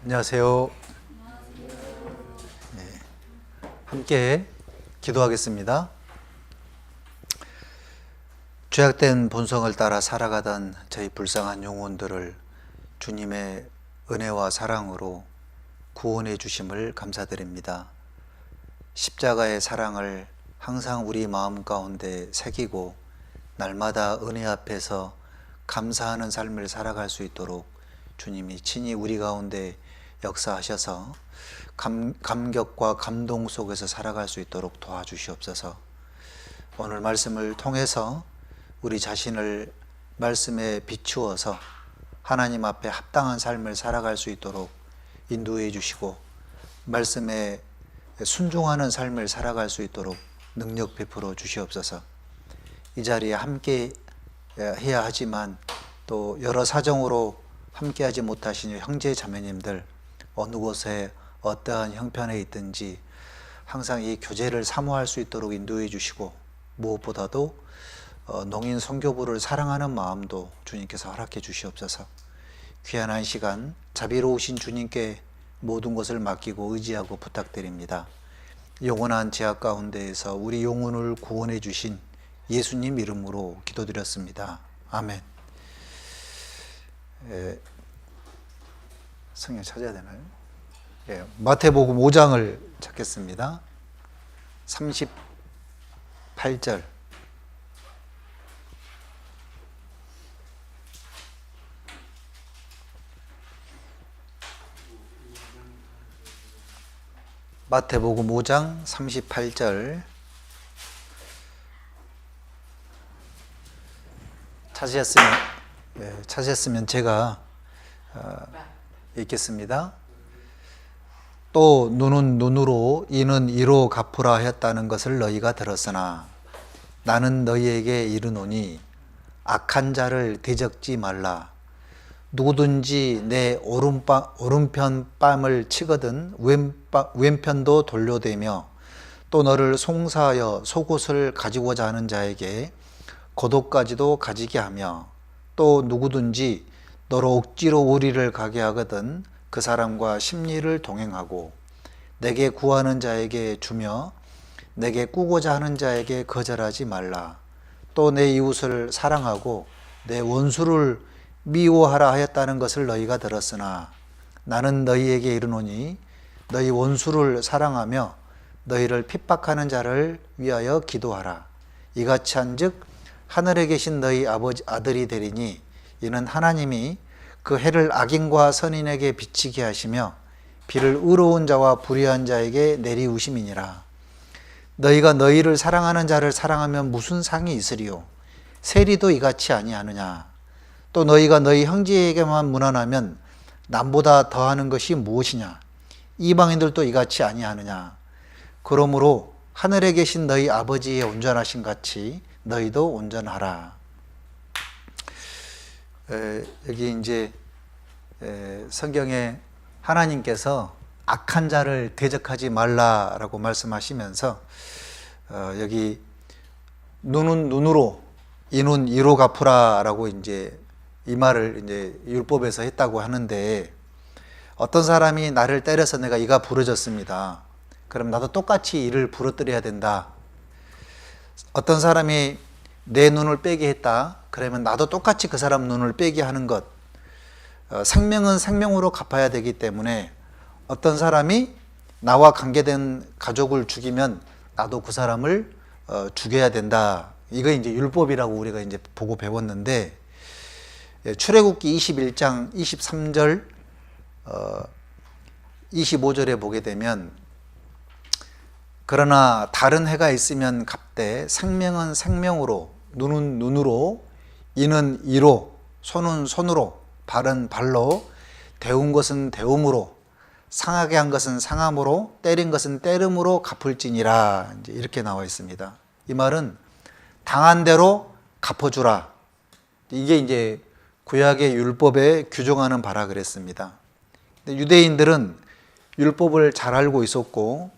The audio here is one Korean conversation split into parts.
안녕하세요. 네, 함께 기도하겠습니다. 죄악된 본성을 따라 살아가던 저희 불쌍한 영혼들을 주님의 은혜와 사랑으로 구원해 주심을 감사드립니다. 십자가의 사랑을 항상 우리 마음 가운데 새기고 날마다 은혜 앞에서 감사하는 삶을 살아갈 수 있도록 주님이 친히 우리 가운데 역사하셔서 감격과 감동 속에서 살아갈 수 있도록 도와주시옵소서. 오늘 말씀을 통해서 우리 자신을 말씀에 비추어서 하나님 앞에 합당한 삶을 살아갈 수 있도록 인도해 주시고 말씀에 순종하는 삶을 살아갈 수 있도록 능력 베풀어 주시옵소서. 이 자리에 함께 해야 하지만 또 여러 사정으로 함께하지 못하신 형제 자매님들, 어느 곳에 어떠한 형편에 있든지 항상 이 교제를 사모할 수 있도록 인도해 주시고, 무엇보다도 농인 선교부를 사랑하는 마음도 주님께서 허락해 주시옵소서. 귀한 한 시간 자비로우신 주님께 모든 것을 맡기고 의지하고 부탁드립니다. 영원한 제약 가운데에서 우리 영혼을 구원해 주신 예수님 이름으로 기도드렸습니다. 아멘. 성경 찾아야 되나요? 마태복음 5장을 찾겠습니다. 38절. 마태복음 5장 38절. 찾으셨으면 제가 읽겠습니다. 또 눈은 눈으로 이는 이로 갚으라 하였다는 것을 너희가 들었으나 나는 너희에게 이르노니 악한 자를 대적지 말라. 누구든지 내 오른편 뺨을 치거든 왼편도 돌려대며 또 너를 송사하여 속옷을 가지고자 하는 자에게 겉옷까지도 가지게 하며 또 누구든지 너로 억지로 우리를 가게 하거든 그 사람과 심리를 동행하고 내게 구하는 자에게 주며 내게 꾸고자 하는 자에게 거절하지 말라. 또 내 이웃을 사랑하고 내 원수를 미워하라 하였다는 것을 너희가 들었으나 나는 너희에게 이르노니 너희 원수를 사랑하며 너희를 핍박하는 자를 위하여 기도하라. 이같이 한즉 하늘에 계신 너희 아버지 아들이 되리니 이는 하나님이 그 해를 악인과 선인에게 비치게 하시며 비를 의로운 자와 불의한 자에게 내리우심이니라. 너희가 너희를 사랑하는 자를 사랑하면 무슨 상이 있으리요? 세리도 이같이 아니하느냐? 또 너희가 너희 형제에게만 무난하면 남보다 더하는 것이 무엇이냐? 이방인들도 이같이 아니하느냐? 그러므로 하늘에 계신 너희 아버지의 온전하신 같이 너희도 온전하라. 여기 이제 성경에 하나님께서 악한 자를 대적하지 말라라고 말씀하시면서 여기 눈은 눈으로 이는 이로 갚으라라고 이제 이 말을 이제 율법에서 했다고 하는데, 어떤 사람이 나를 때려서 내가 이가 부러졌습니다. 그럼 나도 똑같이 이를 부러뜨려야 된다. 어떤 사람이 내 눈을 빼게 했다. 그러면 나도 똑같이 그 사람 눈을 빼게 하는 것. 생명은 생명으로 갚아야 되기 때문에 어떤 사람이 나와 관계된 가족을 죽이면 나도 그 사람을 죽여야 된다. 이거 이제 율법이라고 우리가 이제 보고 배웠는데, 출애굽기 21장 23절 25절에 보게 되면 그러나 다른 해가 있으면 갚되 생명은 생명으로 눈은 눈으로 이는 이로 손은 손으로 발은 발로 데운 것은 데움으로 상하게 한 것은 상함으로 때린 것은 때름으로 갚을지니라. 이제 이렇게 나와 있습니다. 이 말은 당한 대로 갚아주라. 이게 이제 구약의 율법에 규정하는 바라 그랬습니다. 근데 유대인들은 율법을 잘 알고 있었고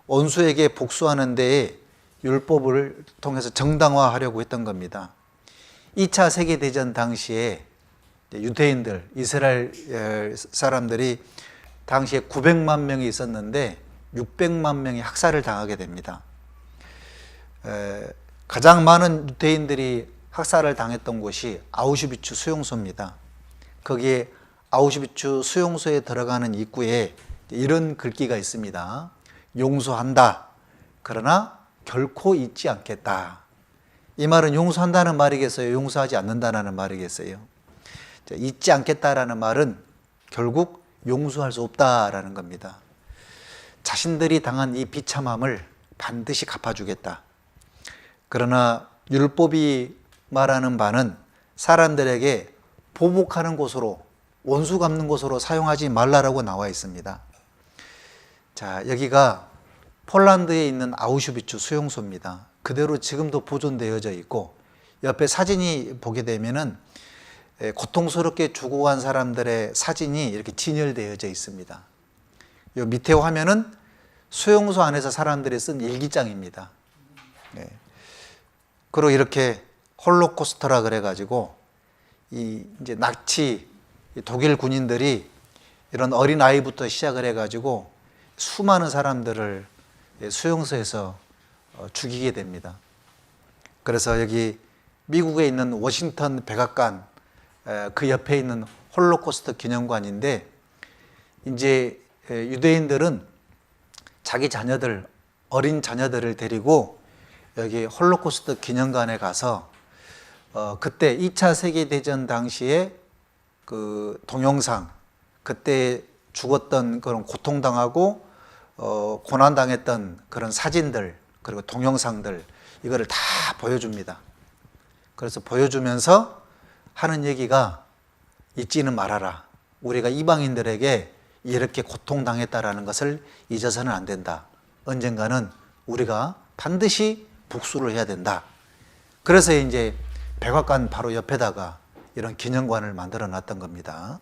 원수에게 복수하는 데에 율법을 통해서 정당화하려고 했던 겁니다. 2차 세계대전 당시에 유대인들, 이스라엘 사람들이 당시에 900만 명이 있었는데 600만 명이 학살을 당하게 됩니다. 가장 많은 유대인들이 학살을 당했던 곳이 아우슈비츠 수용소입니다. 거기에 아우슈비츠 수용소에 들어가는 입구에 이런 글귀가 있습니다. 용서한다. 그러나 결코 잊지 않겠다. 이 말은 용서한다는 말이겠어요? 용서하지 않는다는 말이겠어요? 잊지 않겠다라는 말은 결국 용서할 수 없다라는 겁니다. 자신들이 당한 이 비참함을 반드시 갚아주겠다. 그러나 율법이 말하는 바는 사람들에게 보복하는 곳으로, 원수 갚는 곳으로 사용하지 말라라고 나와 있습니다. 자, 여기가 폴란드에 있는 아우슈비츠 수용소입니다. 그대로 지금도 보존되어져 있고, 옆에 사진이 보게 되면은 고통스럽게 죽어간 사람들의 사진이 이렇게 진열되어져 있습니다. 요 밑에 화면은 수용소 안에서 사람들이 쓴 일기장입니다. 네. 그리고 이렇게 홀로코스터라 그래가지고 이제 나치 독일 군인들이 이런 어린 아이부터 시작을 해가지고 수많은 사람들을 수용소에서 죽이게 됩니다. 그래서 여기 미국에 있는 워싱턴 백악관 그 옆에 있는 홀로코스트 기념관인데, 이제 유대인들은 자기 자녀들, 어린 자녀들을 데리고 여기 홀로코스트 기념관에 가서 그때 2차 세계대전 당시에 그 동영상, 그때 죽었던 그런 고통당하고 고난당했던 그런 사진들, 그리고 동영상들, 이거를 다 보여줍니다. 그래서 보여주면서 하는 얘기가 잊지는 말아라. 우리가 이방인들에게 이렇게 고통당했다라는 것을 잊어서는 안 된다. 언젠가는 우리가 반드시 복수를 해야 된다. 그래서 이제 백악관 바로 옆에다가 이런 기념관을 만들어 놨던 겁니다.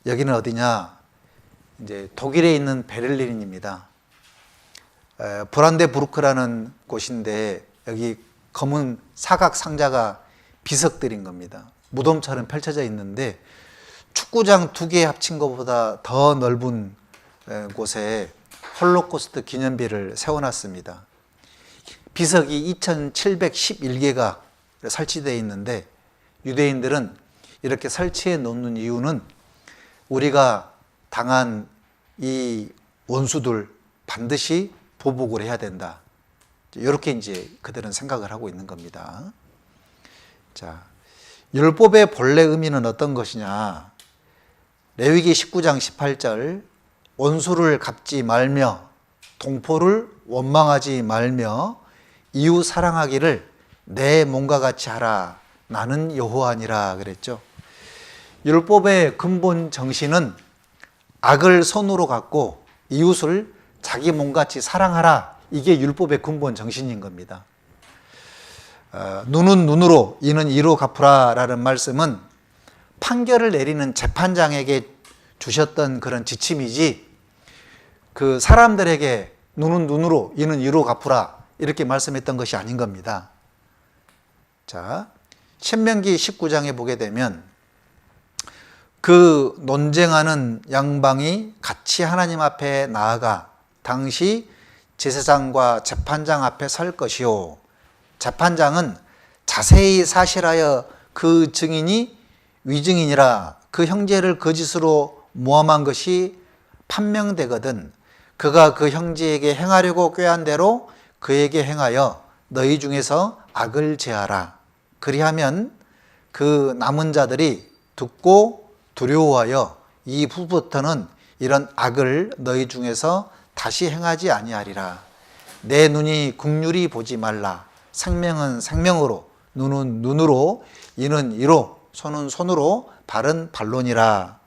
여기는 어디냐? 이제 독일에 있는 베를린입니다. 브란데부르크라는 곳인데 여기 검은 사각 상자가 비석들인 겁니다. 무덤처럼 펼쳐져 있는데 축구장 2개 합친 것보다 더 넓은 곳에 홀로코스트 기념비를 세워놨습니다. 비석이 2711개가 설치되어 있는데, 유대인들은 이렇게 설치해 놓는 이유는 우리가 당한 이 원수들 반드시 보복을 해야 된다. 이렇게 이제 그들은 생각을 하고 있는 겁니다. 자, 율법의 본래 의미는 어떤 것이냐? 레위기 19장 18절, 원수를 갚지 말며 동포를 원망하지 말며 이웃 사랑하기를 내 몸과 같이 하라. 나는 여호와니라 그랬죠. 율법의 근본 정신은 악을 선으로 갖고 이웃을 자기 몸같이 사랑하라. 이게 율법의 근본 정신인 겁니다. 눈은 눈으로, 이는 이로 갚으라라는 말씀은 판결을 내리는 재판장에게 주셨던 그런 지침이지, 그 사람들에게 눈은 눈으로, 이는 이로 갚으라 이렇게 말씀했던 것이 아닌 겁니다. 자, 신명기 19장에 보게 되면 그 논쟁하는 양방이 같이 하나님 앞에 나아가 당시 제사장과 재판장 앞에 설 것이요, 재판장은 자세히 사실하여 그 증인이 위증인이라 그 형제를 거짓으로 모함한 것이 판명되거든 그가 그 형제에게 행하려고 꾀한 대로 그에게 행하여 너희 중에서 악을 제하라. 그리하면 그 남은 자들이 듣고 두려워하여 이후부터는 이런 악을 너희 중에서 다시 행하지 아니하리라. 내 눈이 긍휼히 보지 말라. 생명은 생명으로, 눈은 눈으로, 이는 이로, 손은 손으로, 발은 발론이라.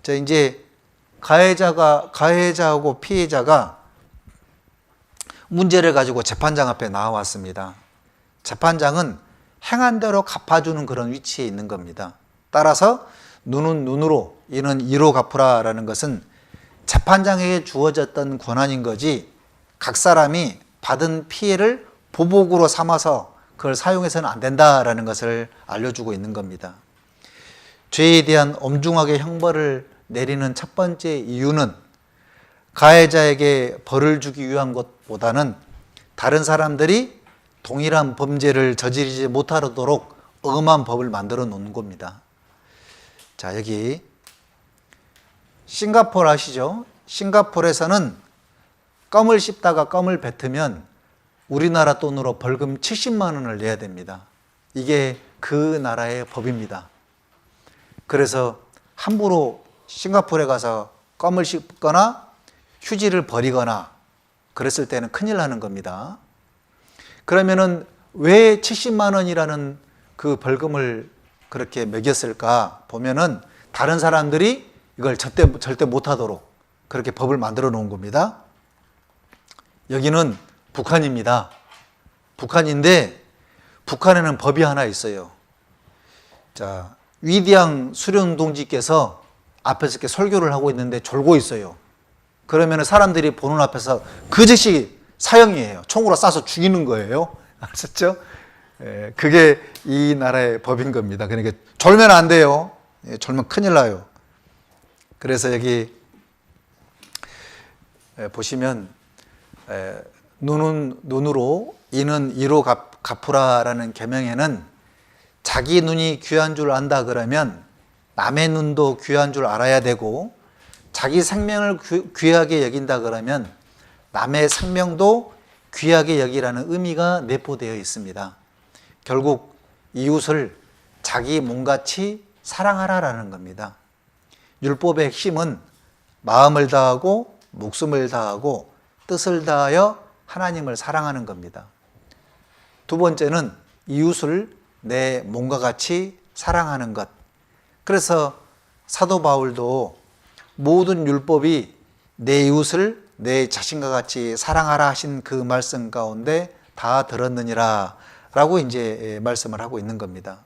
자, 이제 가해자하고 피해자가 문제를 가지고 재판장 앞에 나와왔습니다. 재판장은 행한 대로 갚아주는 그런 위치에 있는 겁니다. 따라서 눈은 눈으로, 이는 이로 갚으라라는 것은 재판장에게 주어졌던 권한인 거지, 각 사람이 받은 피해를 보복으로 삼아서 그걸 사용해서는 안 된다라는 것을 알려주고 있는 겁니다. 죄에 대한 엄중하게 형벌을 내리는 첫 번째 이유는 가해자에게 벌을 주기 위한 것보다는 다른 사람들이 동일한 범죄를 저지르지 못하도록 엄한 법을 만들어 놓는 겁니다. 자, 여기 싱가포르 아시죠? 싱가포르에서는 껌을 씹다가 껌을 뱉으면 우리나라 돈으로 벌금 70만 원을 내야 됩니다. 이게 그 나라의 법입니다. 그래서 함부로 싱가포르에 가서 껌을 씹거나 휴지를 버리거나 그랬을 때는 큰일 나는 겁니다. 그러면은 왜 70만 원이라는 그 벌금을 그렇게 매겼을까 보면은 다른 사람들이 이걸 절대 못하도록 그렇게 법을 만들어 놓은 겁니다. 여기는 북한입니다. 북한인데 북한에는 법이 하나 있어요. 자, 위대양 수령 동지께서 앞에서 이렇게 설교를 하고 있는데 졸고 있어요. 그러면 사람들이 보는 앞에서 그 즉시 사형이에요. 총으로 쏴서 죽이는 거예요. 아셨죠? 그게 이 나라의 법인 겁니다. 그러니까 졸면 안 돼요. 졸면 큰일 나요. 그래서 여기 보시면 눈은 눈으로 이는 이로 갚으라라는 계명에는 자기 눈이 귀한 줄 안다 그러면 남의 눈도 귀한 줄 알아야 되고 자기 생명을 귀하게 여긴다 그러면 남의 생명도 귀하게 여기라는 의미가 내포되어 있습니다. 결국 이웃을 자기 몸같이 사랑하라라는 겁니다. 율법의 핵심은 마음을 다하고 목숨을 다하고 뜻을 다하여 하나님을 사랑하는 겁니다. 두 번째는 이웃을 내 몸과 같이 사랑하는 것. 그래서 사도 바울도 모든 율법이 내 이웃을 내 자신과 같이 사랑하라 하신 그 말씀 가운데 다 들었느니라 라고 이제 말씀을 하고 있는 겁니다.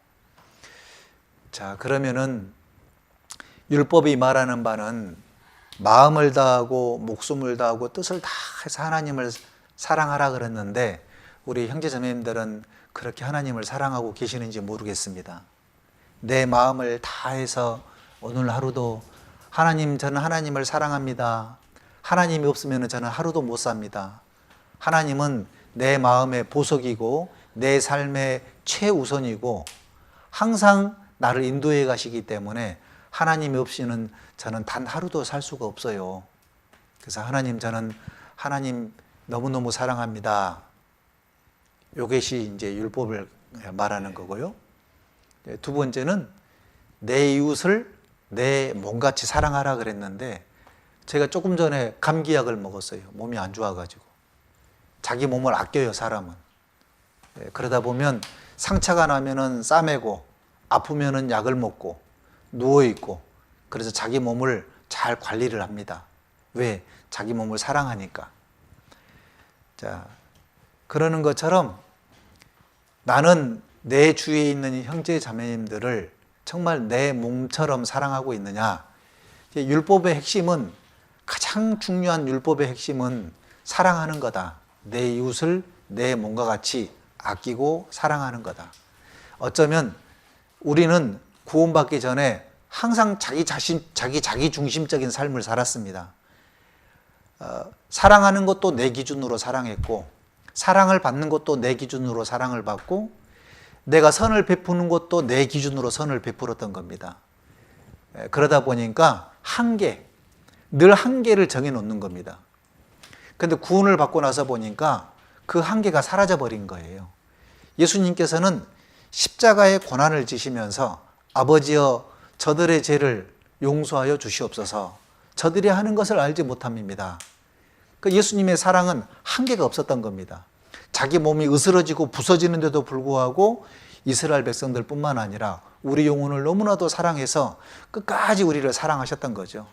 자, 그러면은 율법이 말하는 바는 마음을 다하고 목숨을 다하고 뜻을 다해서 하나님을 사랑하라 그랬는데 우리 형제자매님들은 그렇게 하나님을 사랑하고 계시는지 모르겠습니다. 내 마음을 다해서 오늘 하루도 하나님, 저는 하나님을 사랑합니다. 하나님이 없으면 저는 하루도 못 삽니다. 하나님은 내 마음의 보석이고 내 삶의 최우선이고 항상 나를 인도해 가시기 때문에 하나님이 없이는 저는 단 하루도 살 수가 없어요. 그래서 하나님, 저는 하나님 너무너무 사랑합니다. 이것이 이제 율법을 말하는 거고요. 두 번째는 내 이웃을 내 몸같이 사랑하라 그랬는데 제가 조금 전에 감기약을 먹었어요. 몸이 안 좋아가지고. 자기 몸을 아껴요, 사람은. 그러다 보면 상처가 나면은 싸매고 아프면은 약을 먹고 누워있고 그래서 자기 몸을 잘 관리를 합니다. 왜? 자기 몸을 사랑하니까. 자, 그러는 것처럼 나는 내 주위에 있는 형제 자매님들을 정말 내 몸처럼 사랑하고 있느냐. 율법의 핵심은 가장 중요한 율법의 핵심은 사랑하는 거다. 내 이웃을 내 몸과 같이 아끼고 사랑하는 거다. 어쩌면 우리는 구원받기 전에 항상 자기 중심적인 삶을 살았습니다. 사랑하는 것도 내 기준으로 사랑했고 사랑을 받는 것도 내 기준으로 사랑을 받고 내가 선을 베푸는 것도 내 기준으로 선을 베풀었던 겁니다. 그러다 보니까 늘 한계를 정해놓는 겁니다. 그런데 구원을 받고 나서 보니까 그 한계가 사라져버린 거예요. 예수님께서는 십자가의 고난을 지시면서 아버지여 저들의 죄를 용서하여 주시옵소서 저들이 하는 것을 알지 못함입니다. 그 예수님의 사랑은 한계가 없었던 겁니다. 자기 몸이 으스러지고 부서지는데도 불구하고 이스라엘 백성들 뿐만 아니라 우리 영혼을 너무나도 사랑해서 끝까지 우리를 사랑하셨던 거죠.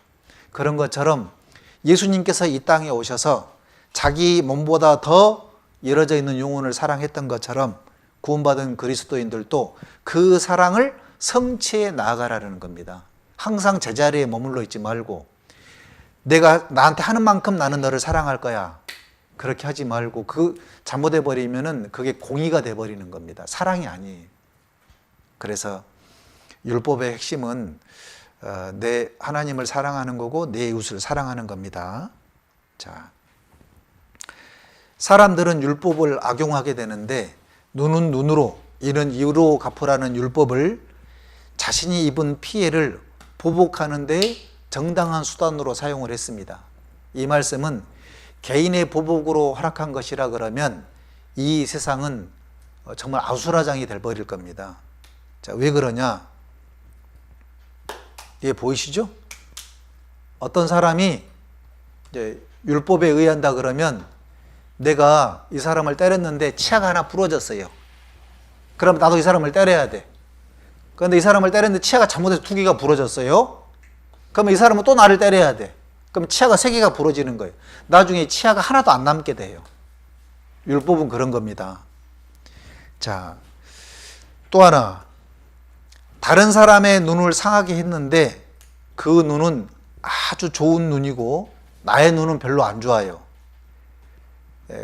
그런 것처럼 예수님께서 이 땅에 오셔서 자기 몸보다 더 열어져 있는 영혼을 사랑했던 것처럼 구원받은 그리스도인들도 그 사랑을 성취해 나아가라는 겁니다. 항상 제자리에 머물러 있지 말고 내가 나한테 하는 만큼 나는 너를 사랑할 거야. 그렇게 하지 말고 잘못해 버리면은 그게 공의가 돼 버리는 겁니다. 사랑이 아니에요. 그래서 율법의 핵심은 내 하나님을 사랑하는 거고 내 이웃을 사랑하는 겁니다. 자, 사람들은 율법을 악용하게 되는데 눈은 눈으로 이는 이로 갚으라는 율법을 자신이 입은 피해를 보복하는 데 정당한 수단으로 사용을 했습니다. 이 말씀은 개인의 보복으로 허락한 것이라 그러면 이 세상은 정말 아수라장이 돼버릴 겁니다. 자, 왜 그러냐? 이게 보이시죠? 어떤 사람이 이제 율법에 의한다 그러면 내가 이 사람을 때렸는데 치아가 하나 부러졌어요. 그럼 나도 이 사람을 때려야 돼. 그런데 이 사람을 때렸는데 치아가 잘못해서 2개가 부러졌어요. 그러면 이 사람은 또 나를 때려야 돼. 그럼 치아가 3개가 부러지는 거예요. 나중에 치아가 하나도 안 남게 돼요. 율법은 그런 겁니다. 자, 또 하나. 다른 사람의 눈을 상하게 했는데 그 눈은 아주 좋은 눈이고 나의 눈은 별로 안 좋아요.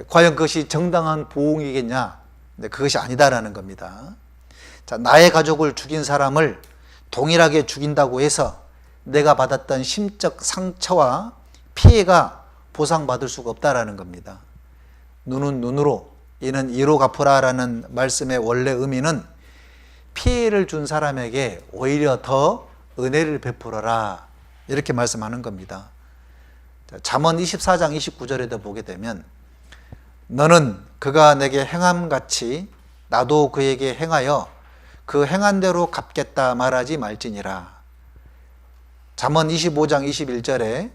과연 그것이 정당한 보응이겠냐? 네, 그것이 아니다라는 겁니다. 자, 나의 가족을 죽인 사람을 동일하게 죽인다고 해서 내가 받았던 심적 상처와 피해가 보상받을 수가 없다라는 겁니다. 눈은 눈으로 이는 이로 갚으라라는 말씀의 원래 의미는 피해를 준 사람에게 오히려 더 은혜를 베풀어라 이렇게 말씀하는 겁니다. 잠언 24장 29절에도 보게 되면 너는 그가 내게 행함같이 나도 그에게 행하여 그 행한 대로 갚겠다 말하지 말지니라. 잠언 25장 21절에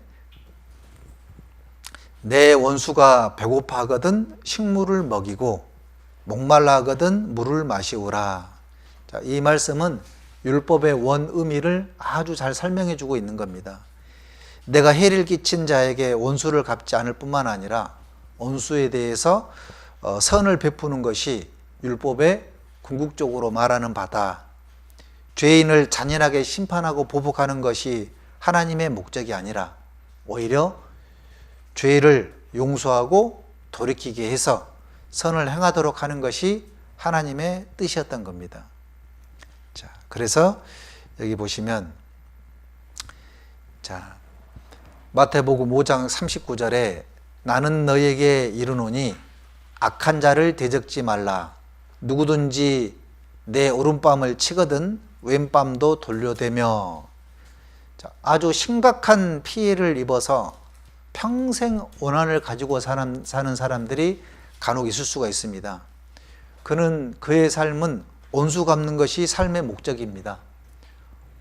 내 원수가 배고파 하거든 식물을 먹이고 목말라 하거든 물을 마시우라. 자, 이 말씀은 율법의 원 의미를 아주 잘 설명해 주고 있는 겁니다. 내가 해를 끼친 자에게 원수를 갚지 않을 뿐만 아니라 원수에 대해서 선을 베푸는 것이 율법의 궁극적으로 말하는 바다. 죄인을 잔인하게 심판하고 보복하는 것이 하나님의 목적이 아니라 오히려 죄를 용서하고 돌이키게 해서 선을 행하도록 하는 것이 하나님의 뜻이었던 겁니다. 자, 그래서 여기 보시면 자, 마태복음 5장 39절에 나는 너에게 이르노니 악한 자를 대적지 말라. 누구든지 내 오른뺨을 치거든 왼뺨도 돌려대며. 자, 아주 심각한 피해를 입어서 평생 원한을 가지고 사는 사람들이 간혹 있을 수가 있습니다. 그의 삶은 원수 갚는 것이 삶의 목적입니다.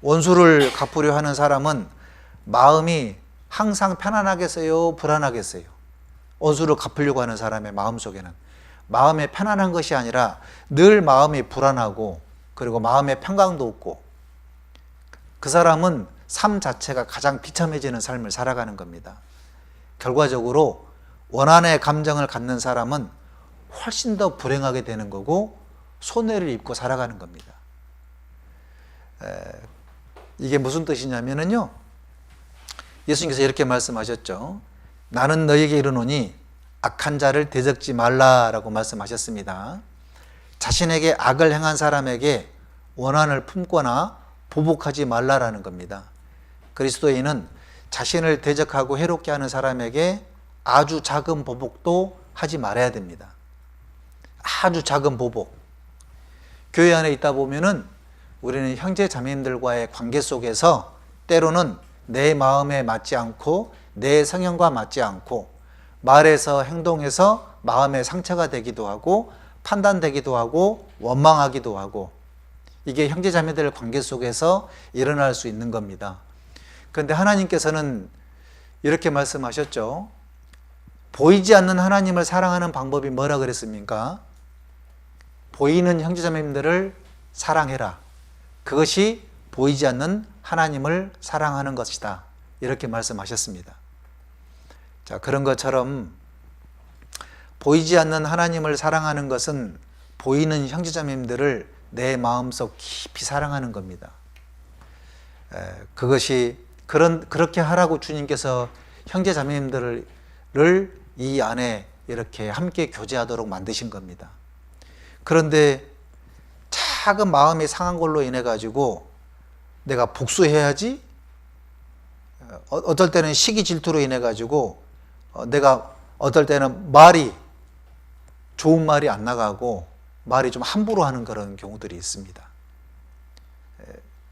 원수를 갚으려 하는 사람은 마음이 항상 편안하겠어요? 불안하겠어요? 원수를 갚으려고 하는 사람의 마음속에는 마음에 편안한 것이 아니라 늘 마음이 불안하고 그리고 마음에 평강도 없고 그 사람은 삶 자체가 가장 비참해지는 삶을 살아가는 겁니다. 결과적으로 원한의 감정을 갖는 사람은 훨씬 더 불행하게 되는 거고 손해를 입고 살아가는 겁니다. 이게 무슨 뜻이냐면요, 예수님께서 이렇게 말씀하셨죠. 나는 너에게 이르노니 악한 자를 대적지 말라라고 말씀하셨습니다. 자신에게 악을 행한 사람에게 원한을 품거나 보복하지 말라라는 겁니다. 그리스도인은 자신을 대적하고 해롭게 하는 사람에게 아주 작은 보복도 하지 말아야 됩니다. 아주 작은 보복. 교회 안에 있다 보면은 우리는 형제 자매님들과의 관계 속에서 때로는 내 마음에 맞지 않고 내 성향과 맞지 않고 말에서 행동에서 마음에 상처가 되기도 하고 판단되기도 하고 원망하기도 하고 이게 형제 자매들 관계 속에서 일어날 수 있는 겁니다. 그런데 하나님께서는 이렇게 말씀하셨죠. 보이지 않는 하나님을 사랑하는 방법이 뭐라 그랬습니까? 보이는 형제자매님들을 사랑해라. 그것이 보이지 않는 하나님을 사랑하는 것이다. 이렇게 말씀하셨습니다. 자, 그런 것처럼 보이지 않는 하나님을 사랑하는 것은 보이는 형제자매님들을 내 마음속 깊이 사랑하는 겁니다. 그렇게 하라고 주님께서 형제자매님들을 이 안에 이렇게 함께 교제하도록 만드신 겁니다. 그런데 작은 마음이 상한 걸로 인해 가지고 내가 복수해야지, 어떨 때는 시기 질투로 인해 가지고 내가 어떨 때는 말이 좋은 말이 안 나가고 말이 좀 함부로 하는 그런 경우들이 있습니다.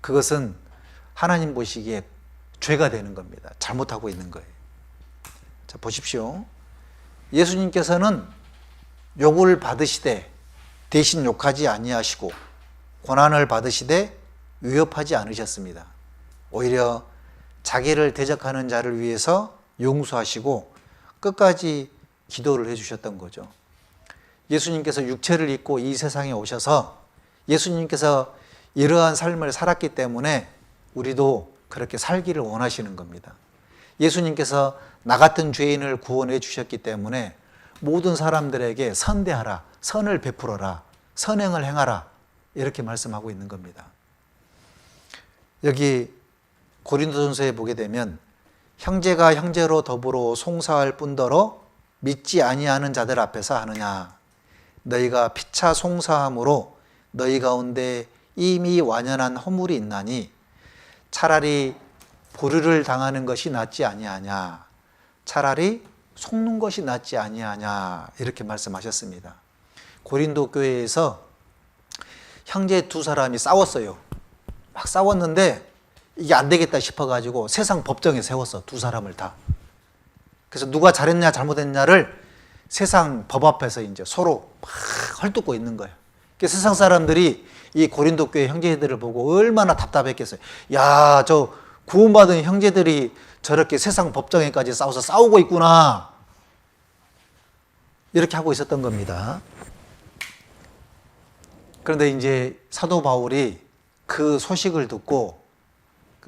그것은 하나님 보시기에 죄가 되는 겁니다. 잘못하고 있는 거예요. 자, 보십시오. 예수님께서는 욕을 받으시되 대신 욕하지 아니하시고 고난을 받으시되 위협하지 않으셨습니다. 오히려 자기를 대적하는 자를 위해서 용서하시고 끝까지 기도를 해주셨던 거죠. 예수님께서 육체를 입고 이 세상에 오셔서 예수님께서 이러한 삶을 살았기 때문에 우리도 그렇게 살기를 원하시는 겁니다. 예수님께서 나 같은 죄인을 구원해 주셨기 때문에 모든 사람들에게 선대하라, 선을 베풀어라, 선행을 행하라 이렇게 말씀하고 있는 겁니다. 여기 고린도전서에 보게 되면 형제가 형제로 더불어 송사할 뿐더러 믿지 아니하는 자들 앞에서 하느냐, 너희가 피차 송사함으로 너희 가운데 이미 완연한 허물이 있나니 차라리 보류를 당하는 것이 낫지 아니하냐, 차라리 속는 것이 낫지 아니하냐 이렇게 말씀하셨습니다. 고린도 교회에서 형제 두 사람이 싸웠어요. 막 싸웠는데 이게 안 되겠다 싶어가지고 세상 법정에 세웠어, 두 사람을 다. 그래서 누가 잘했냐 잘못했냐를 세상 법 앞에서 이제 서로 막 헐뜯고 있는 거예요. 그래서 세상 사람들이 이 고린도 교회 형제들을 보고 얼마나 답답했겠어요. 야, 저 구원받은 형제들이 저렇게 세상 법정에까지 싸워서 싸우고 있구나, 이렇게 하고 있었던 겁니다. 그런데 이제 사도 바울이 그 소식을 듣고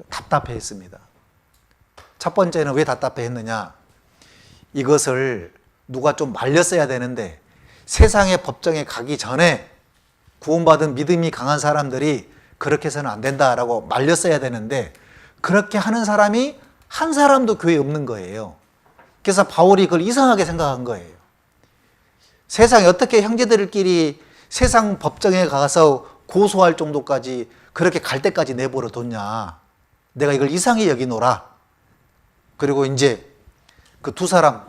답답해 했습니다. 첫 번째는 왜 답답해 했느냐, 이것을 누가 좀 말렸어야 되는데 세상의 법정에 가기 전에 구원받은 믿음이 강한 사람들이 그렇게 해서는 안 된다라고 말렸어야 되는데 그렇게 하는 사람이 한 사람도 교회에 없는 거예요. 그래서 바울이 그걸 이상하게 생각한 거예요. 세상에 어떻게 형제들끼리 세상 법정에 가서 고소할 정도까지 그렇게 갈 때까지 내버려 뒀냐, 내가 이걸 이상히 여기노라. 그리고 이제 그 두 사람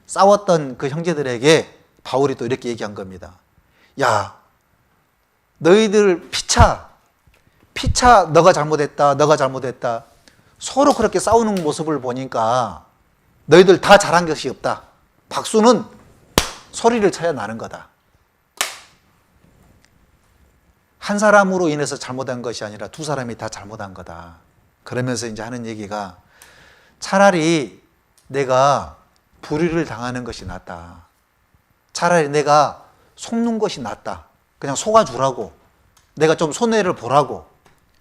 싸웠던 그 형제들에게 바울이 또 이렇게 얘기한 겁니다. 야, 너희들 피차 너가 잘못했다, 너가 잘못했다, 서로 그렇게 싸우는 모습을 보니까 너희들 다 잘한 것이 없다. 박수는 소리를 쳐야 나는 거다. 한 사람으로 인해서 잘못한 것이 아니라 두 사람이 다 잘못한 거다. 그러면서 이제 하는 얘기가 차라리 내가 불의를 당하는 것이 낫다. 차라리 내가 속는 것이 낫다. 그냥 속아주라고. 내가 좀 손해를 보라고.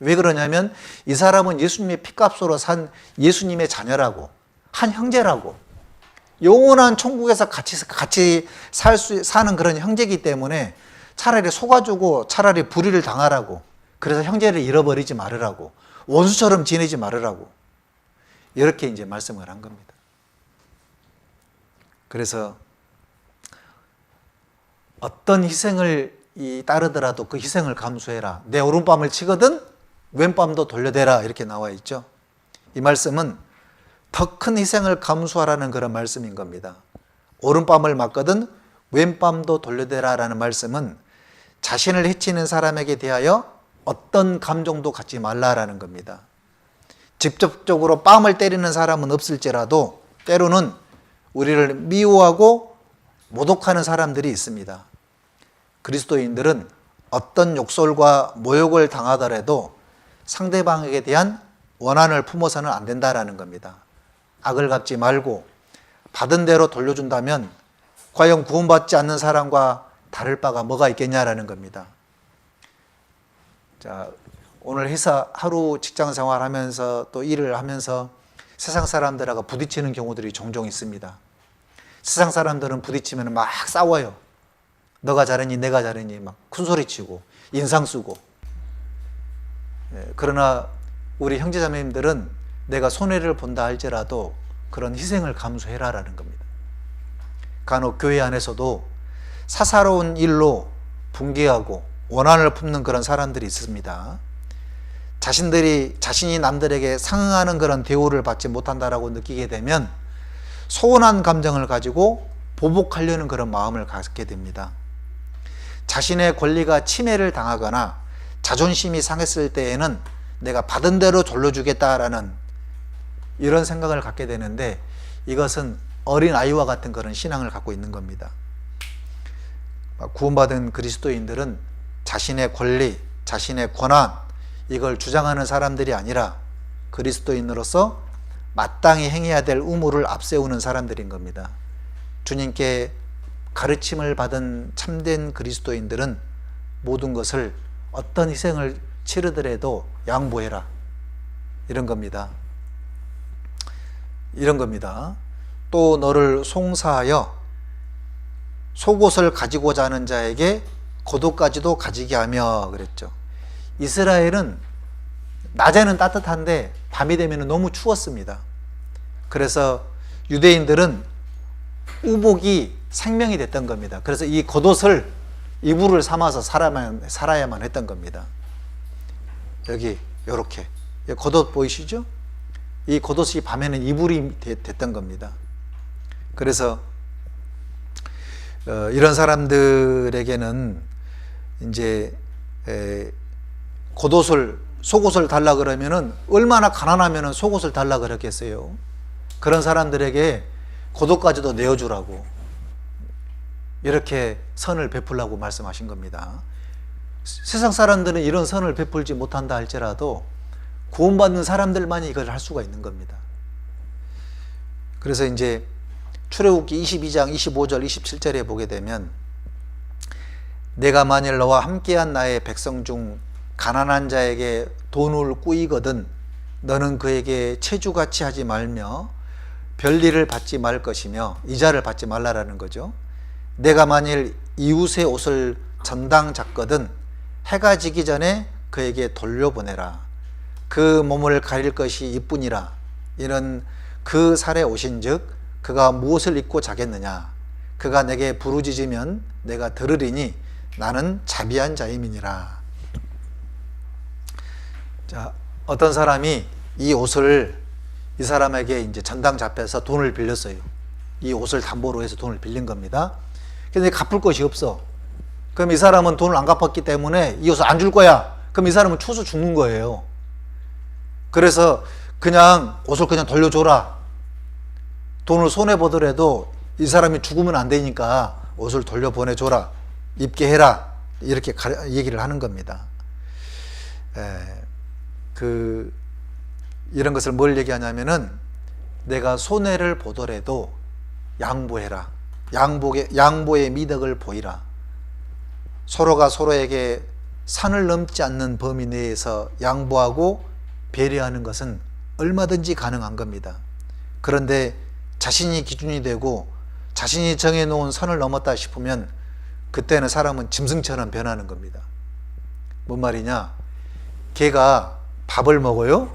왜 그러냐면 이 사람은 예수님의 피값으로 산 예수님의 자녀라고, 한 형제라고, 영원한 천국에서 같이 사는 그런 형제이기 때문에 차라리 속아주고 차라리 불의를 당하라고, 그래서 형제를 잃어버리지 말으라고, 원수처럼 지내지 말으라고, 이렇게 이제 말씀을 한 겁니다. 그래서 어떤 희생을 따르더라도 그 희생을 감수해라. 내 오른밤을 치거든 왼밤도 돌려대라, 이렇게 나와 있죠. 이 말씀은 더 큰 희생을 감수하라는 그런 말씀인 겁니다. 오른밤을 맞거든 왼밤도 돌려대라라는 말씀은 자신을 해치는 사람에게 대하여 어떤 감정도 갖지 말라라는 겁니다. 직접적으로 뺨을 때리는 사람은 없을지라도 때로는 우리를 미워하고 모독하는 사람들이 있습니다. 그리스도인들은 어떤 욕설과 모욕을 당하더라도 상대방에게 대한 원한을 품어서는 안 된다라는 겁니다. 악을 갚지 말고 받은 대로 돌려준다면 과연 구원받지 않는 사람과 다를 바가 뭐가 있겠냐라는 겁니다. 자, 오늘 회사 하루 직장 생활하면서 또 일을 하면서 세상 사람들하고 부딪히는 경우들이 종종 있습니다. 세상 사람들은 부딪히면 막 싸워요. 너가 잘했니 내가 잘했니 막 큰소리치고 인상 쓰고. 그러나 우리 형제자매님들은 내가 손해를 본다 할지라도 그런 희생을 감수해라라는 겁니다. 간혹 교회 안에서도 사사로운 일로 분개하고 원한을 품는 그런 사람들이 있습니다. 자신이 남들에게 상응하는 그런 대우를 받지 못한다라고 느끼게 되면 소원한 감정을 가지고 보복하려는 그런 마음을 갖게 됩니다. 자신의 권리가 침해를 당하거나 자존심이 상했을 때에는 내가 받은 대로 돌려주겠다라는 이런 생각을 갖게 되는데, 이것은 어린아이와 같은 그런 신앙을 갖고 있는 겁니다. 구원받은 그리스도인들은 자신의 권리, 자신의 권한, 이걸 주장하는 사람들이 아니라 그리스도인으로서 마땅히 행해야 될 의무를 앞세우는 사람들인 겁니다. 주님께 가르침을 받은 참된 그리스도인들은 모든 것을 어떤 희생을 치르더라도 양보해라, 이런 겁니다. 이런 겁니다. 또 너를 송사하여 속옷을 가지고자 하는 자에게 겉옷까지도 가지게 하며 그랬죠. 이스라엘은 낮에는 따뜻한데 밤이 되면 너무 추웠습니다. 그래서 유대인들은 우복이 생명이 됐던 겁니다. 그래서 이 겉옷을 이불을 삼아서 살아야만 했던 겁니다. 여기 이렇게 겉옷 보이시죠? 이 겉옷이 밤에는 이불이 됐던 겁니다. 그래서 이런 사람들에게는 이제 겉옷을, 속옷을 달라 그러면은 얼마나 가난하면은 속옷을 달라 그랬겠어요. 그런 사람들에게 겉옷까지도 내어주라고 이렇게 선을 베풀라고 말씀하신 겁니다. 세상 사람들은 이런 선을 베풀지 못한다 할지라도 구원받는 사람들만이 이걸 할 수가 있는 겁니다. 그래서 이제 출애굽기 22장 25절 27절에 보게 되면, 내가 만일 너와 함께한 나의 백성 중 가난한 자에게 돈을 꾸이거든 너는 그에게 체주같이 하지 말며 별리를 받지 말 것이며 이자를 받지 말라라는 거죠. 내가 만일 이웃의 옷을 전당 잡거든 해가 지기 전에 그에게 돌려보내라. 그 몸을 가릴 것이 이뿐이라. 이는 그 살에 오신즉 그가 무엇을 입고 자겠느냐. 그가 내게 부르짖으면 내가 들으리니 나는 자비한 자임이니라. 자, 어떤 사람이 이 옷을 이 사람에게 이제 전당 잡혀서 돈을 빌렸어요. 이 옷을 담보로 해서 돈을 빌린 겁니다. 근데 갚을 것이 없어. 그럼 이 사람은 돈을 안 갚았기 때문에 이 옷을 안 줄 거야. 그럼 이 사람은 추수 죽는 거예요. 그래서 그냥 옷을 그냥 돌려줘라. 돈을 손해보더라도 이 사람이 죽으면 안 되니까 옷을 돌려보내줘라. 입게 해라. 이렇게 얘기를 하는 겁니다. 이런 것을 뭘 얘기하냐면은, 내가 손해를 보더라도 양보해라. 양보의 미덕을 보이라. 서로가 서로에게 산을 넘지 않는 범위 내에서 양보하고 배려하는 것은 얼마든지 가능한 겁니다. 그런데 자신이 기준이 되고 자신이 정해놓은 선을 넘었다 싶으면 그때는 사람은 짐승처럼 변하는 겁니다. 뭔 말이냐? 개가 밥을 먹어요?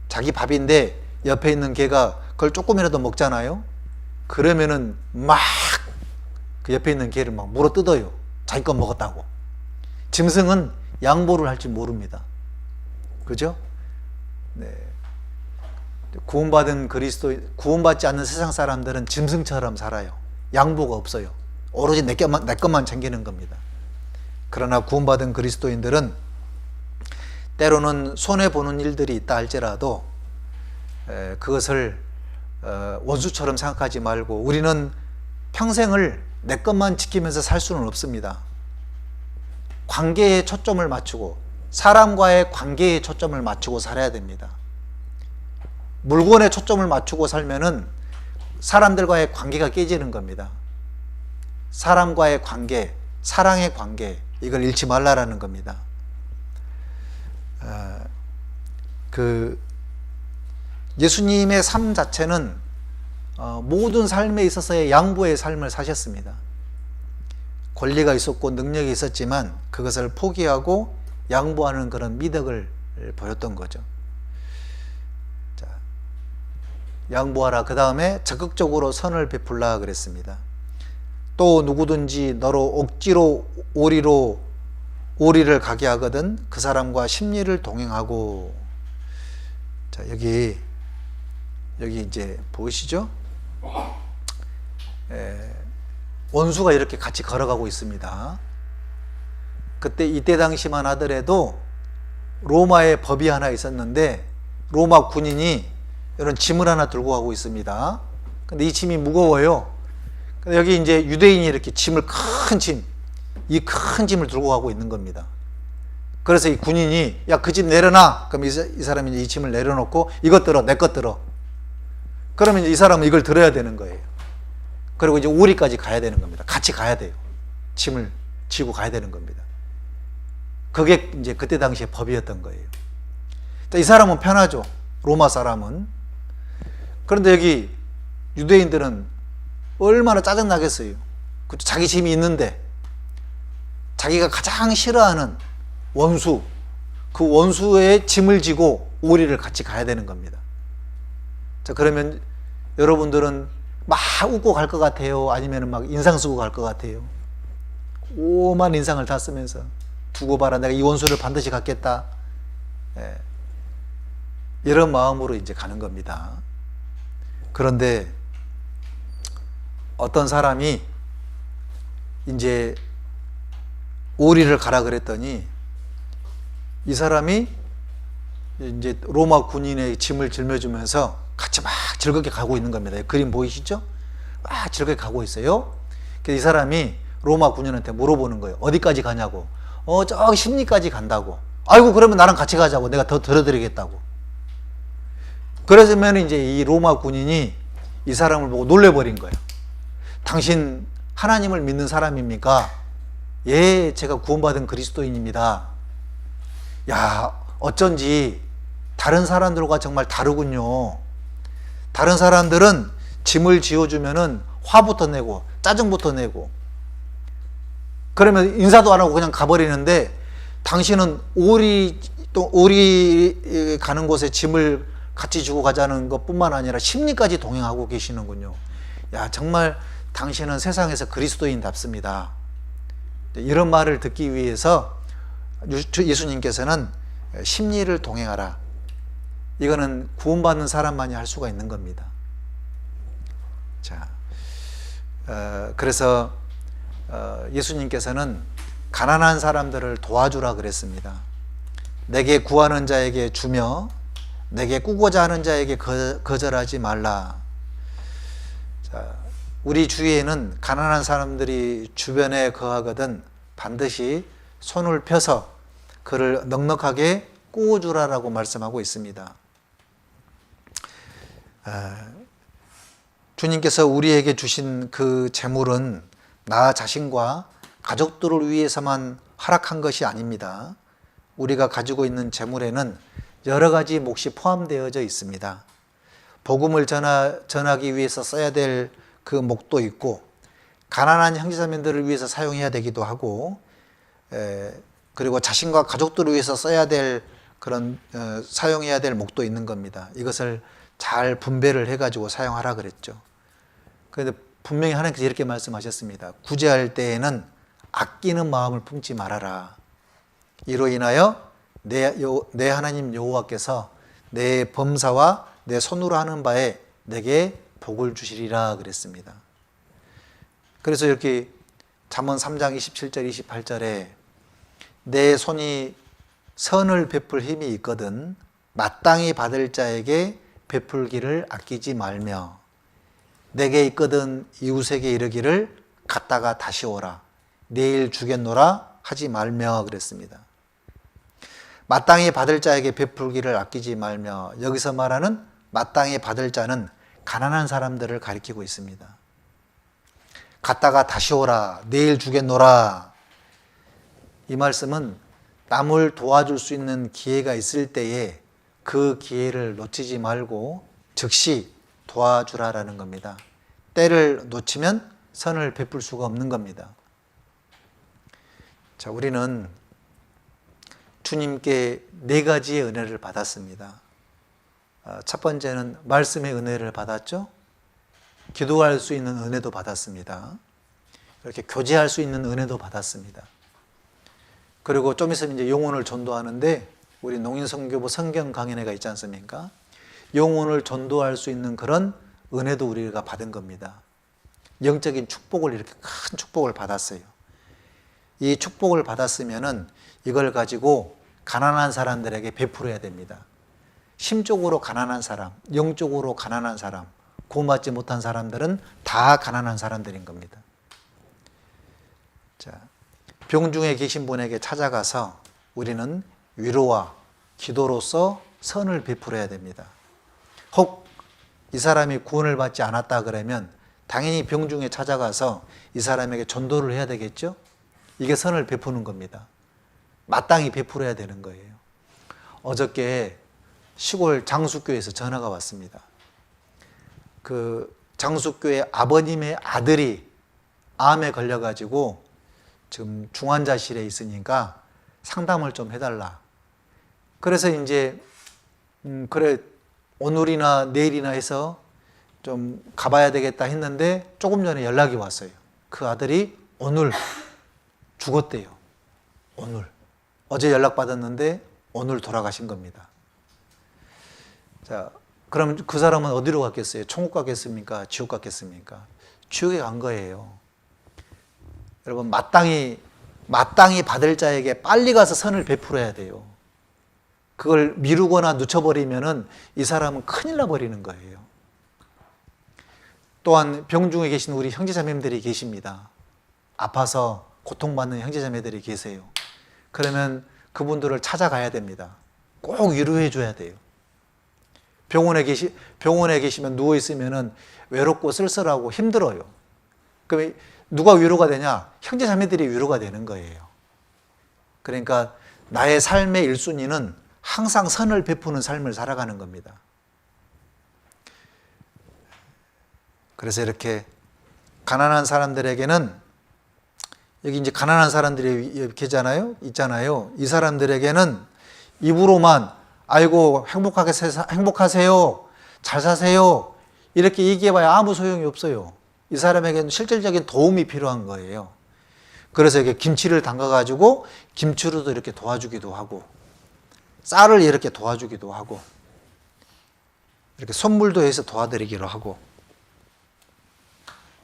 자기 밥인데 옆에 있는 개가 그걸 조금이라도 먹잖아요? 그러면은 막 그 옆에 있는 개를 막 물어 뜯어요. 자기 거 먹었다고. 짐승은 양보를 할 줄 모릅니다. 그죠? 네. 구원받지 않는 세상 사람들은 짐승처럼 살아요. 양보가 없어요. 오로지 내 것만 챙기는 겁니다. 그러나 구원받은 그리스도인들은 때로는 손해보는 일들이 있다 할지라도 그것을 원수처럼 생각하지 말고, 우리는 평생을 내 것만 지키면서 살 수는 없습니다. 관계에 초점을 맞추고, 사람과의 관계에 초점을 맞추고 살아야 됩니다. 물건에 초점을 맞추고 살면은 사람들과의 관계가 깨지는 겁니다. 사람과의 관계, 사랑의 관계, 이걸 잃지 말라라는 겁니다. 예수님의 삶 자체는 모든 삶에 있어서의 양보의 삶을 사셨습니다. 권리가 있었고 능력이 있었지만 그것을 포기하고 양보하는 그런 미덕을 보였던 거죠. 자, 양보하라. 그 다음에 적극적으로 선을 베풀라 그랬습니다. 또 누구든지 너로 억지로 오리로 오리를 가게 하거든 그 사람과 심리를 동행하고. 자, 여기 이제 보이시죠? 원수가 이렇게 같이 걸어가고 있습니다. 이때 당시만 하더라도 로마의 법이 하나 있었는데 로마 군인이 이런 짐을 하나 들고 가고 있습니다. 근데 이 짐이 무거워요. 근데 여기 이제 유대인이 이렇게 이 큰 짐을 들고 가고 있는 겁니다. 그래서 이 군인이 야, 그 짐 내려놔. 그럼 이 사람이 이 짐을 내려놓고 이것 들어, 내 것 들어. 그러면 이제 이 사람은 이걸 들어야 되는 거예요. 그리고 이제 우리까지 가야 되는 겁니다. 같이 가야 돼요. 짐을 지고 가야 되는 겁니다. 그게 이제 그때 당시에 법이었던 거예요. 이 사람은 편하죠. 로마 사람은. 그런데 여기 유대인들은 얼마나 짜증나겠어요. 자기 짐이 있는데 자기가 가장 싫어하는 원수, 그 원수의 짐을 지고 오리를 같이 가야 되는 겁니다. 자, 그러면 여러분들은 막 웃고 갈 것 같아요? 아니면 막 인상 쓰고 갈 것 같아요? 오만 인상을 다 쓰면서 두고 봐라, 내가 이 원수를 반드시 갚겠다. 이런 마음으로 이제 가는 겁니다. 그런데 어떤 사람이 이제 오리를 가라 그랬더니 이 사람이 이제 로마 군인의 짐을 짊어지면서 같이 막 즐겁게 가고 있는 겁니다. 그림 보이시죠? 막 즐겁게 가고 있어요. 그래서 이 사람이 로마 군인한테 물어보는 거예요. 어디까지 가냐고. 저기 심리까지 간다고. 아이고, 그러면 나랑 같이 가자고. 내가 더 들어드리겠다고. 그러면 이제 이 로마 군인이 이 사람을 보고 놀래버린 거예요. 당신 하나님을 믿는 사람입니까? 예, 제가 구원받은 그리스도인입니다. 야, 어쩐지 다른 사람들과 정말 다르군요. 다른 사람들은 짐을 지어주면은 화부터 내고 짜증부터 내고 그러면 인사도 안 하고 그냥 가버리는데 당신은 오리 가는 곳에 짐을 같이 주고 가자는 것뿐만 아니라 심리까지 동행하고 계시는군요. 야, 정말 당신은 세상에서 그리스도인답습니다. 이런 말을 듣기 위해서 예수님께서는 심리를 동행하라. 이거는 구원받는 사람만이 할 수가 있는 겁니다. 자, 그래서 예수님께서는 가난한 사람들을 도와주라 그랬습니다. 내게 구하는 자에게 주며 내게 꾸고자 하는 자에게 거절하지 말라. 자, 우리 주위에는 가난한 사람들이 주변에 거하거든 반드시 손을 펴서 그를 넉넉하게 꾸어주라라고 말씀하고 있습니다. 주님께서 우리에게 주신 그 재물은 나 자신과 가족들을 위해서만 허락한 것이 아닙니다. 우리가 가지고 있는 재물에는 여러 가지 몫이 포함되어져 있습니다. 복음을 전하기 위해서 써야 될 그 몫도 있고 가난한 형제자매들을 위해서 사용해야 되기도 하고 그리고 자신과 가족들을 위해서 써야 될 그런 사용해야 될 몫도 있는 겁니다. 이것을 잘 분배를 해가지고 사용하라 그랬죠. 그런데 분명히 하나님께서 이렇게 말씀하셨습니다. 구제할 때에는 아끼는 마음을 품지 말아라. 이로 인하여 내 하나님 여호와께서 내 범사와 내 손으로 하는 바에 내게 복을 주시리라 그랬습니다. 그래서 이렇게 잠언 3장 27절 28절에 내 손이 선을 베풀 힘이 있거든 마땅히 받을 자에게 베풀기를 아끼지 말며 내게 있거든 이웃에게 이르기를 갔다가 다시 오라 내일 주겠노라 하지 말며 그랬습니다. 마땅히 받을 자에게 베풀기를 아끼지 말며 여기서 말하는 마땅히 받을 자는 가난한 사람들을 가리키고 있습니다. 갔다가 다시 오라 내일 주겠노라. 이 말씀은 남을 도와줄 수 있는 기회가 있을 때에 그 기회를 놓치지 말고 즉시 도와주라라는 겁니다. 때를 놓치면 선을 베풀 수가 없는 겁니다. 자, 우리는 주님께 네 가지의 은혜를 받았습니다. 첫 번째는 말씀의 은혜를 받았죠. 기도할 수 있는 은혜도 받았습니다. 이렇게 교제할 수 있는 은혜도 받았습니다. 그리고 좀 있으면 이제 영혼을 전도하는데 우리 농인선교부 성경 강연회가 있지 않습니까? 영혼을 전도할 수 있는 그런 은혜도 우리가 받은 겁니다. 영적인 축복을 이렇게 큰 축복을 받았어요. 이 축복을 받았으면은 이걸 가지고 가난한 사람들에게 베풀어야 됩니다. 심적으로 가난한 사람, 영적으로 가난한 사람, 구원받지 못한 사람들은 다 가난한 사람들인 겁니다. 자, 병중에 계신 분에게 찾아가서 우리는 위로와 기도로서 선을 베풀어야 됩니다. 혹 이 사람이 구원을 받지 않았다 그러면 당연히 병중에 찾아가서 이 사람에게 전도를 해야 되겠죠? 이게 선을 베푸는 겁니다. 마땅히 베풀어야 되는 거예요. 어저께 시골 장수교회에서 전화가 왔습니다. 그 장수교회 아버님의 아들이 암에 걸려가지고 지금 중환자실에 있으니까 상담을 좀 해달라. 그래서 이제 그래 오늘이나 내일이나 해서 좀 가봐야 되겠다 했는데 조금 전에 연락이 왔어요. 그 아들이 오늘 죽었대요. 오늘. 어제 연락받았는데 오늘 돌아가신 겁니다. 자, 그럼 그 사람은 어디로 갔겠어요? 천국 갔겠습니까? 지옥 갔겠습니까? 지옥에 간 거예요. 여러분, 마땅히 받을 자에게 빨리 가서 선을 베풀어야 돼요. 그걸 미루거나 늦춰버리면은 이 사람은 큰일 나버리는 거예요. 또한 병중에 계신 우리 형제자매들이 계십니다. 아파서 고통받는 형제자매들이 계세요. 그러면 그분들을 찾아가야 됩니다. 꼭 위로해 줘야 돼요. 병원에 계시면 누워있으면은 외롭고 쓸쓸하고 힘들어요. 그럼 누가 위로가 되냐? 형제자매들이 위로가 되는 거예요. 그러니까 나의 삶의 1순위는 항상 선을 베푸는 삶을 살아가는 겁니다. 그래서 이렇게 가난한 사람들에게는 여기 이제 가난한 사람들이 있잖아요. 이 사람들에게는 입으로만 아이고 행복하세요. 잘 사세요. 이렇게 얘기해봐야 아무 소용이 없어요. 이 사람에게는 실질적인 도움이 필요한 거예요. 그래서 이렇게 김치를 담가가지고 김치로도 이렇게 도와주기도 하고 쌀을 이렇게 도와주기도 하고 이렇게 선물도 해서 도와드리기로 하고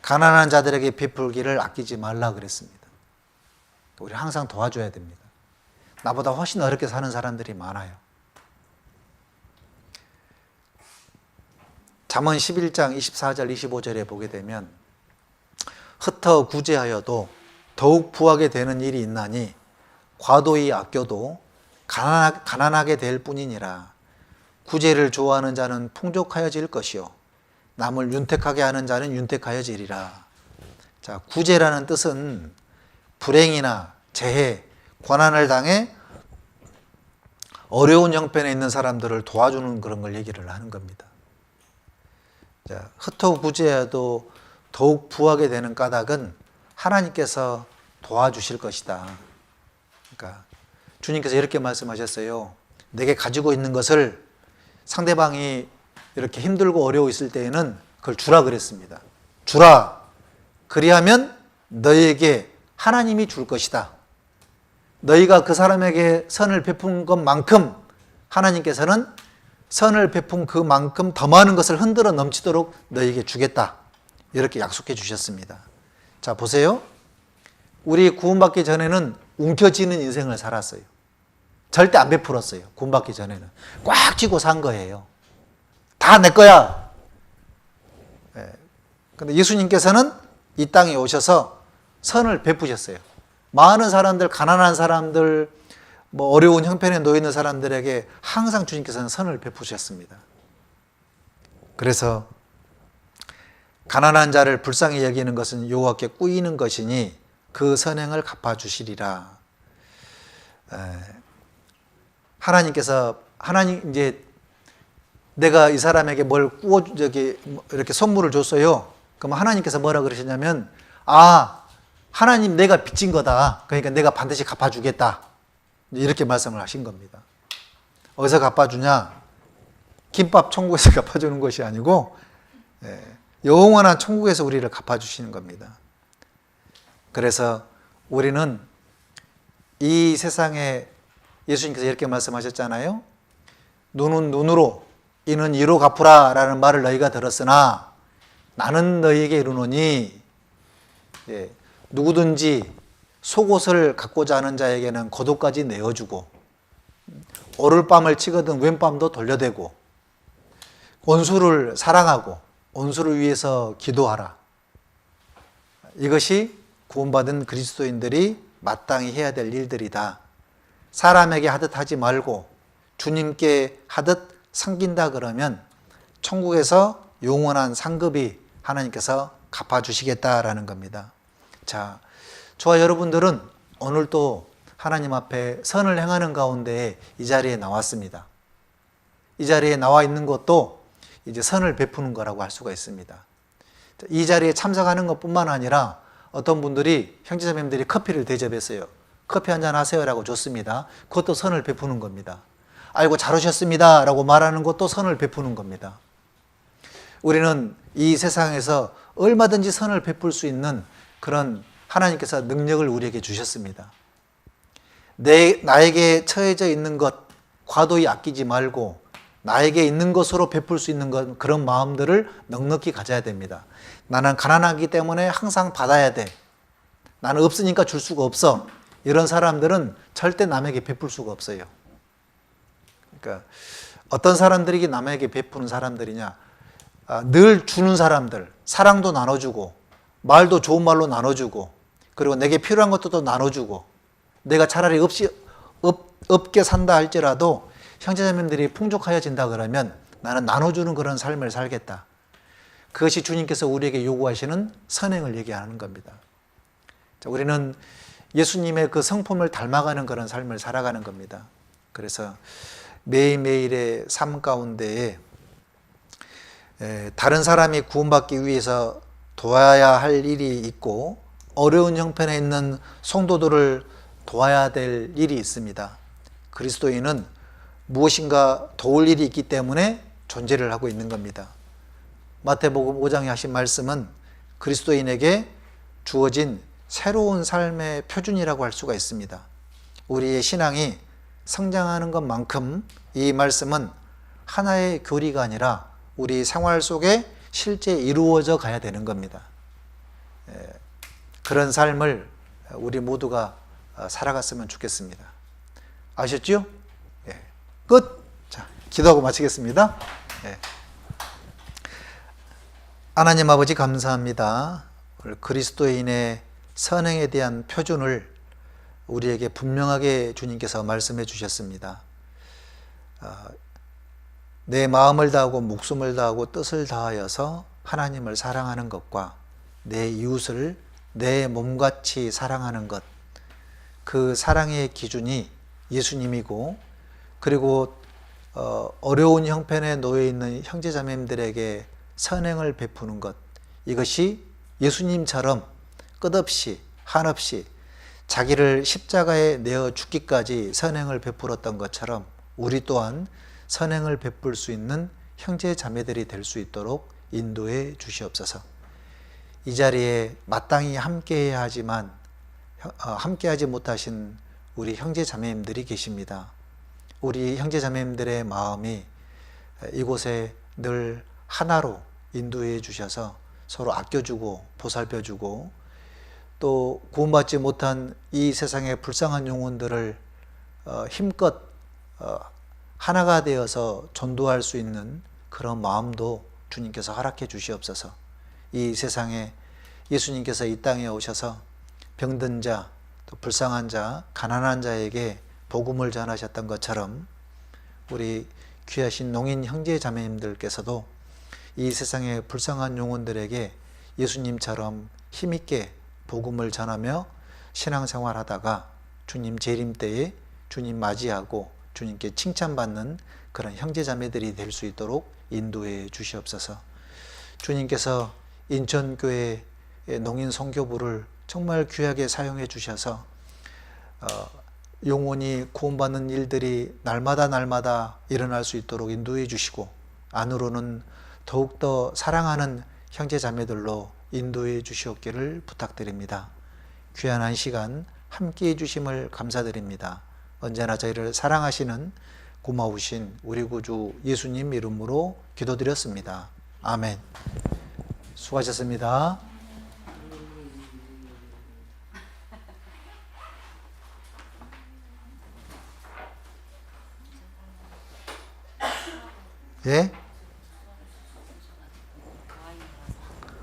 가난한 자들에게 베풀기를 아끼지 말라 그랬습니다. 우리 항상 도와줘야 됩니다. 나보다 훨씬 어렵게 사는 사람들이 많아요. 잠언 11장 24절 25절에 보게 되면 흩어 구제하여도 더욱 부하게 되는 일이 있나니 과도히 아껴도 가난하게 될 뿐이니라. 구제를 좋아하는 자는 풍족하여질 것이요 남을 윤택하게 하는 자는 윤택하여지리라. 자, 구제라는 뜻은 불행이나 재해, 고난을 당해 어려운 형편에 있는 사람들을 도와주는 그런 걸 얘기를 하는 겁니다. 자, 흩어 구제해도 더욱 부하게 되는 까닭은 하나님께서 도와주실 것이다. 그러니까 주님께서 이렇게 말씀하셨어요. 내게 가지고 있는 것을 상대방이 이렇게 힘들고 어려워 있을 때에는 그걸 주라 그랬습니다. 주라. 그리하면 너희에게 하나님이 줄 것이다. 너희가 그 사람에게 선을 베푼 것만큼 하나님께서는 선을 베푼 그만큼 더 많은 것을 흔들어 넘치도록 너희에게 주겠다. 이렇게 약속해 주셨습니다. 자, 보세요. 우리 구원받기 전에는 움켜쥐는 인생을 살았어요. 절대 안 베풀었어요. 구원받기 전에는. 꽉 쥐고 산 거예요. 다 내 거야. 그런데 예수님께서는 이 땅에 오셔서 선을 베푸셨어요. 많은 사람들, 가난한 사람들, 어려운 형편에 놓여 있는 사람들에게 항상 주님께서는 선을 베푸셨습니다. 그래서 가난한 자를 불쌍히 여기는 것은 여호와께 꾸이는 것이니 그 선행을 갚아주시리라. 하나님 이제 내가 이 사람에게 뭘 이렇게 선물을 줬어요. 그럼 하나님께서 뭐라 그러시냐면, 하나님 내가 빚진 거다. 그러니까 내가 반드시 갚아주겠다. 이렇게 말씀을 하신 겁니다. 어디서 갚아주냐? 김밥 천국에서 갚아주는 것이 아니고 영원한 천국에서 우리를 갚아주시는 겁니다. 그래서 우리는 이 세상에 예수님께서 이렇게 말씀하셨잖아요. 눈은 눈으로 이는 이로 갚으라 라는 말을 너희가 들었으나 나는 너희에게 이르노니, 누구든지 속옷을 갖고자 하는 자에게는 겉옷까지 내어주고 오를밤을 치거든 왼밤도 돌려대고 원수를 사랑하고 원수를 위해서 기도하라. 이것이 구원받은 그리스도인들이 마땅히 해야 될 일들이다. 사람에게 하듯 하지 말고 주님께 하듯 섬긴다 그러면 천국에서 영원한 상급이 하나님께서 갚아주시겠다라는 겁니다. 자, 저와 여러분들은 오늘 또 하나님 앞에 선을 행하는 가운데 이 자리에 나왔습니다. 이 자리에 나와 있는 것도 이제 선을 베푸는 거라고 할 수가 있습니다. 이 자리에 참석하는 것뿐만 아니라 어떤 분들이 형제자매님들이 커피를 대접했어요. 커피 한잔 하세요 라고 줬습니다. 그것도 선을 베푸는 겁니다. 아이고 잘 오셨습니다 라고 말하는 것도 선을 베푸는 겁니다. 우리는 이 세상에서 얼마든지 선을 베풀 수 있는 그런 하나님께서 능력을 우리에게 주셨습니다. 나에게 처해져 있는 것 과도히 아끼지 말고 나에게 있는 것으로 베풀 수 있는 것, 그런 마음들을 넉넉히 가져야 됩니다. 나는 가난하기 때문에 항상 받아야 돼. 나는 없으니까 줄 수가 없어. 이런 사람들은 절대 남에게 베풀 수가 없어요. 그러니까 어떤 사람들이 남에게 베푸는 사람들이냐, 늘 주는 사람들, 사랑도 나눠주고 말도 좋은 말로 나눠주고 그리고 내게 필요한 것도 나눠주고 내가 차라리 없게 산다 할지라도 형제자매들이 풍족하여진다 그러면 나는 나눠주는 그런 삶을 살겠다. 그것이 주님께서 우리에게 요구하시는 선행을 얘기하는 겁니다. 자, 우리는 예수님의 그 성품을 닮아가는 그런 삶을 살아가는 겁니다. 그래서 매일매일의 삶 가운데에 다른 사람이 구원받기 위해서 도와야 할 일이 있고 어려운 형편에 있는 성도들을 도와야 될 일이 있습니다. 그리스도인은 무엇인가 도울 일이 있기 때문에 존재를 하고 있는 겁니다. 마태복음 5장에 하신 말씀은 그리스도인에게 주어진 새로운 삶의 표준이라고 할 수가 있습니다. 우리의 신앙이 성장하는 것만큼 이 말씀은 하나의 교리가 아니라 우리 생활 속에 실제 이루어져 가야 되는 겁니다. 그런 삶을 우리 모두가 살아갔으면 좋겠습니다. 아셨죠? 끝! 자, 기도하고 마치겠습니다. 하나님 아버지 감사합니다. 그리스도인의 선행에 대한 표준을 우리에게 분명하게 주님께서 말씀해 주셨습니다. 내 마음을 다하고 목숨을 다하고 뜻을 다하여서 하나님을 사랑하는 것과 내 이웃을 내 몸같이 사랑하는 것, 그 사랑의 기준이 예수님이고 그리고 어려운 형편에 놓여 있는 형제자매님들에게 선행을 베푸는 것, 이것이 예수님처럼 끝없이 한없이 자기를 십자가에 내어 죽기까지 선행을 베풀었던 것처럼 우리 또한 선행을 베풀 수 있는 형제자매들이 될 수 있도록 인도해 주시옵소서. 이 자리에 마땅히 함께해야 하지만 함께하지 못하신 우리 형제자매님들이 계십니다. 우리 형제자매님들의 마음이 이곳에 늘 하나로 인도해 주셔서 서로 아껴주고 보살펴주고 또 구원받지 못한 이 세상의 불쌍한 영혼들을 힘껏 하나가 되어서 전도할 수 있는 그런 마음도 주님께서 허락해 주시옵소서. 이 세상에 예수님께서 이 땅에 오셔서 병든 자, 또 불쌍한 자, 가난한 자에게 복음을 전하셨던 것처럼 우리 귀하신 농인 형제 자매님들께서도 이 세상의 불쌍한 영혼들에게 예수님처럼 힘있게 복음을 전하며 신앙생활하다가 주님 재림 때에 주님 맞이하고 주님께 칭찬받는 그런 형제자매들이 될 수 있도록 인도해 주시옵소서. 주님께서 인천교회 농인 선교부를 정말 귀하게 사용해 주셔서 영혼이 구원받는 일들이 날마다 일어날 수 있도록 인도해 주시고 안으로는 더욱더 사랑하는 형제자매들로 인도해 주시옵기를 부탁드립니다. 귀한 한 시간 함께 해주심을 감사드립니다. 언제나 저희를 사랑하시는 고마우신 우리 구주 예수님 이름으로 기도드렸습니다. 아멘. 수고하셨습니다. 예?